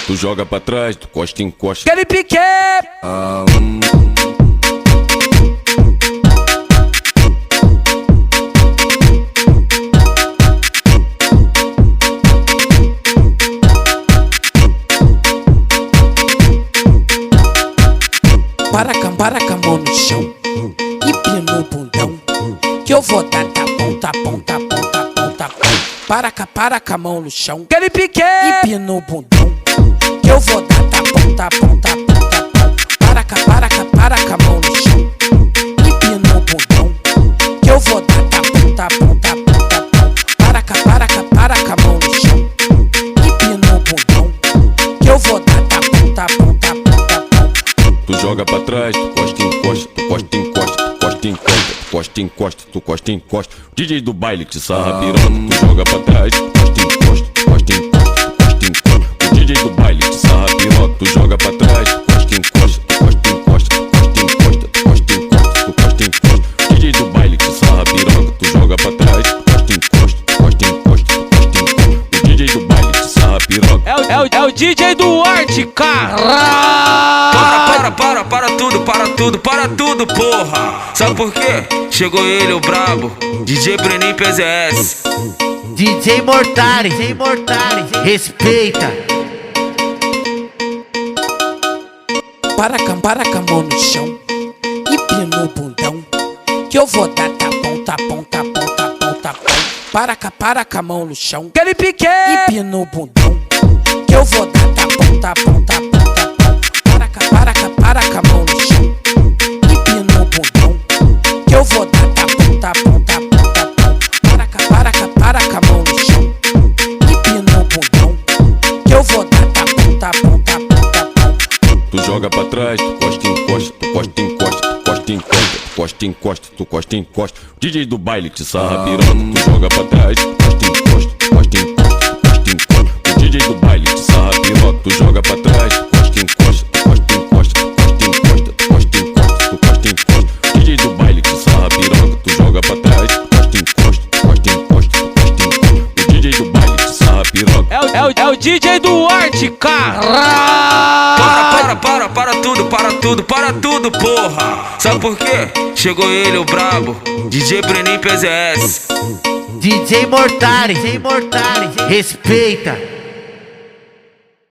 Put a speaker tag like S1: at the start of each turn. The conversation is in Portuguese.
S1: Tu joga pra trás, tu costa, encosta.
S2: Aquele pique! Para com a mão no chão e pino o bundão, que eu vou dar tapão, tapão, tapão, tapão, tapão. Para com a mão no chão, aquele pique! E pino o bundão, que eu vou dar tapão, tapão, tapão, tapão. Para com a mão no chão e pino o bundão, que eu vou dar tapão, tapão, tapão, tapão. Para com a mão no chão e pino o bundão, que eu vou dar tapão, tapão, tapão, tapão.
S1: Tu joga pra trás, tu costa, encosta, tu costa, encosta, tu costa, encosta, tu costa, encosta, tu costa, encosta. DJ do baile te sarra piroca, tu joga pra trás, tu costa, encosta, tu costa, encosta, tu costa, encosta. O DJ do baile te sarra piroca, tu joga pra trás, tu costa, encosta, tu costa, encosta, tu costa, encosta, tu costa, encosta, tu costa, encosta. O DJ do baile te sarra piroca, tu joga pra trás, tu costa, encosta, tu costa, encosta, tu costa, encosta. O DJ do baile te sarra piroca.
S2: É o DJ do Arte, cara!
S3: Para tudo, porra! Sabe por quê? Chegou ele, o brabo, DJ Breninho PZS.
S4: DJ Mortari, respeita.
S2: Para com a mão no chão e pino o bundão, que eu vou dar tapão, tapão, tapão, tapão, tapão. Para com a mão no chão, aquele pique! E pino o bundão, que eu vou dar tapão, tapão, tapão, tapão. Para com a mão no chão e pino o bundão, que eu vou dar tapão, tapão, tapão, tapão. Para com a mão no chão e pino o bundão, que eu vou dar tapão, tapão, tapão, tapão.
S1: Tu joga pra trás, tu costa, encosta, tu costa, encosta, tu costa, encosta, tu costa, encosta, tu costa, encosta. DJ do baile te sarra piroca, tu joga pra trás, tu costa, encosta, tu costa, encosta, tu costa, encosta. O DJ do baile te sarra piroca, tu joga pra trás, tu costa, encosta, tu costa, encosta, tu costa, encosta, tu costa, encosta, tu costa, encosta. DJ do baile te sarra piroca, tu joga pra trás, tu costa, encosta, tu costa, encosta, tu costa, encosta. O DJ do baile te sarra piroca.
S2: É o DJ do Arte, cara!
S3: Para tudo, porra! Sabe por quê? Chegou ele, o brabo, DJ Breninho PZS.
S4: DJ Mortari, respeita.